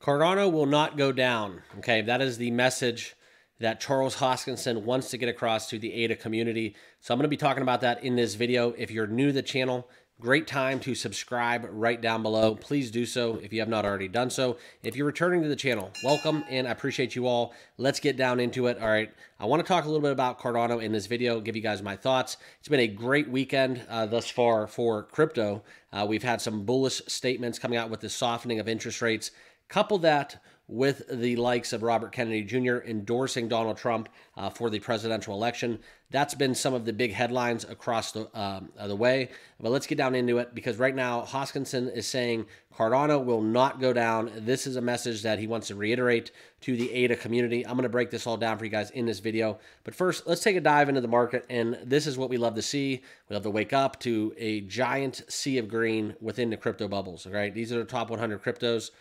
Cardano will not go down. Okay, that is the message that Charles Hoskinson wants to get across to the ADA community. So I'm going to be talking about that in this video. If you're new to the channel, great time to subscribe right down below. Please do so if you have not already done so. If you're returning to the channel, welcome, and I appreciate you all. Let's get down into it. All right, I want to talk a little bit about Cardano in this video, give you guys my thoughts. It's been a great weekend thus far for crypto. We've had some bullish statements coming out with the softening of interest rates. Couple that with the likes of Robert Kennedy Jr. endorsing Donald Trump for the presidential election. That's been some of the big headlines across the way. But let's get down into it, because right now Hoskinson is saying Cardano will not go down. This is a message that he wants to reiterate to the ADA community. I'm going to break this all down for you guys in this video. But first, let's take a dive into the market. And this is what we love to see. We love to wake up to a giant sea of green within the crypto bubbles. All right, these are the top 100 cryptos.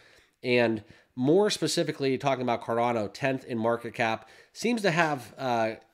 And more specifically, talking about Cardano, 10th in market cap, seems to have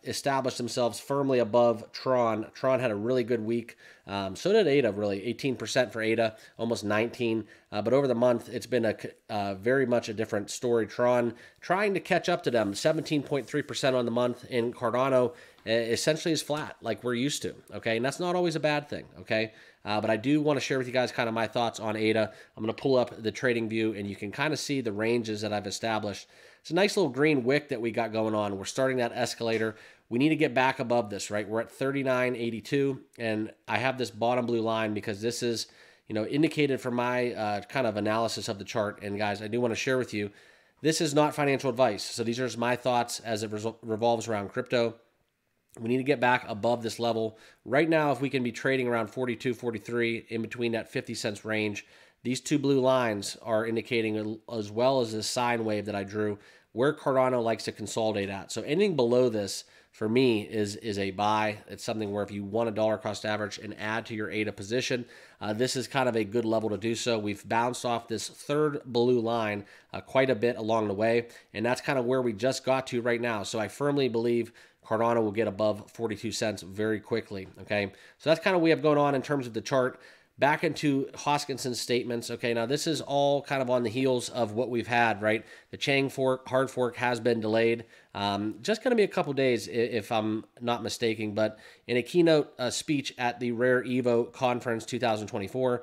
established themselves firmly above Tron. Tron had a really good week. So did ADA, really. 18% for ADA, almost 19. But over the month, it's been very much a different story. Tron trying to catch up to them, 17.3% on the month. And Cardano essentially is flat, like we're used to, okay? And that's not always a bad thing, okay? But I do want to share with you guys kind of my thoughts on ADA. I'm going to pull up the trading view, and you can kind of see the ranges that I've established. It's a nice little green wick that we got going on. We're starting that escalator. We need to get back above this, right? We're at 39.82, and I have this bottom blue line because this is, indicated from my kind of analysis of the chart. And guys, I do want to share with you, this is not financial advice. So these are just my thoughts as it revolves around crypto. We need to get back above this level. Right now, if we can be trading around 42, 43, in between that 50 cents range, these two blue lines are indicating, as well as this sine wave that I drew, where Cardano likes to consolidate at. So anything below this, for me, is a buy. It's something where if you want a dollar cost average and add to your ADA position, this is kind of a good level to do so. We've bounced off this third blue line quite a bit along the way, and that's kind of where we just got to right now. So I firmly believe Cardano will get above 42 cents very quickly, okay? So that's kind of what we have going on in terms of the chart. Back into Hoskinson's statements, okay? Now, this is all kind of on the heels of what we've had, right? The Chang fork, hard fork has been delayed. Just going to be a couple days, if I'm not mistaken. But in a keynote speech at the Rare Evo Conference 2024,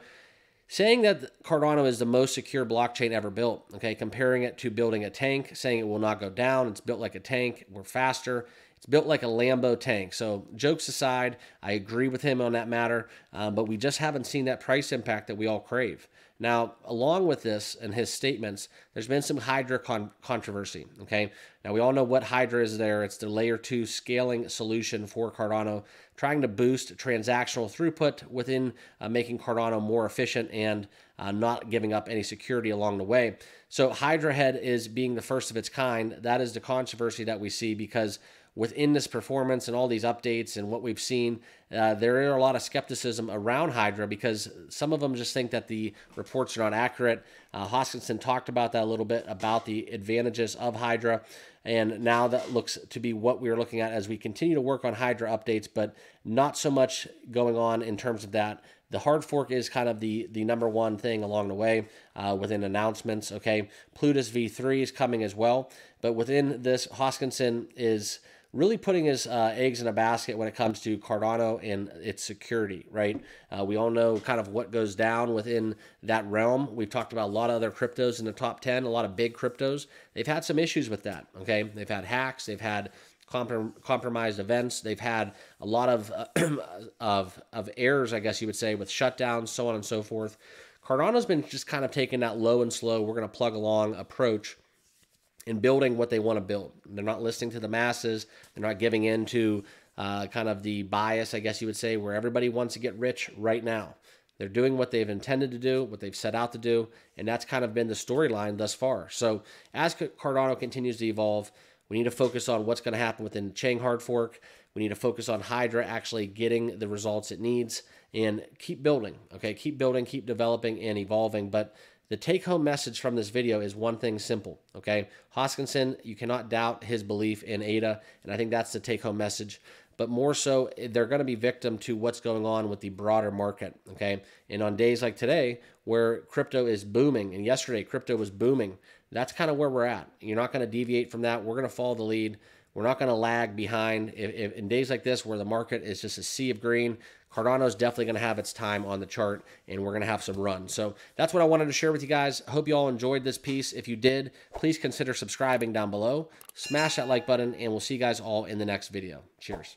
saying that Cardano is the most secure blockchain ever built, okay? Comparing it to building a tank, saying it will not go down. It's built like a tank. We're faster. It's built like a Lambo tank. So jokes aside, I agree with him on that matter, but we just haven't seen that price impact that we all crave. Now, along with this and his statements, there's been some Hydra controversy, okay? Now, we all know what Hydra is there. It's the layer 2 scaling solution for Cardano, trying to boost transactional throughput within making Cardano more efficient and not giving up any security along the way. So Hydra Head is being the first of its kind. That is the controversy that we see, because within this performance and all these updates and what we've seen, there are a lot of skepticism around Hydra, because some of them just think that the reports are not accurate. Hoskinson talked about that a little bit, about the advantages of Hydra, and now that looks to be what we're looking at as we continue to work on Hydra updates, but not so much going on in terms of that. The hard fork is kind of the number one thing along the way within announcements, okay? Plutus V3 is coming as well, but within this, Hoskinson is really putting his eggs in a basket when it comes to Cardano and its security, right? We all know kind of what goes down within that realm. We've talked about a lot of other cryptos in the top 10, a lot of big cryptos. They've had some issues with that, okay? They've had hacks, they've had compromised events, they've had a lot of errors, I guess you would say, with shutdowns, so on and so forth. Cardano's been just kind of taking that low and slow, we're going to plug along approach in building what they want to build. They're not listening to the masses. They're not giving in to kind of the bias, I guess you would say, where everybody wants to get rich right now. They're doing what they've intended to do, what they've set out to do, and that's kind of been the storyline thus far. So as Cardano continues to evolve, we need to focus on what's going to happen within the Chang hard fork. We need to focus on Hydra actually getting the results it needs, and keep building, okay? Keep building, keep developing, and evolving. But the take-home message from this video is one thing simple, okay? Hoskinson, you cannot doubt his belief in ADA, and I think that's the take-home message. but more so they're going to be victim to what's going on with the broader market, okay? And on days like today where crypto is booming, and yesterday crypto was booming, that's kind of where we're at. You're not going to deviate from that. We're going to follow the lead. We're not going to lag behind. If in days like this where the market is just a sea of green, Cardano is definitely going to have its time on the chart, and we're going to have some run. So that's what I wanted to share with you guys. I hope you all enjoyed this piece. If you did, please consider subscribing down below. Smash that like button, and we'll see you guys all in the next video. Cheers.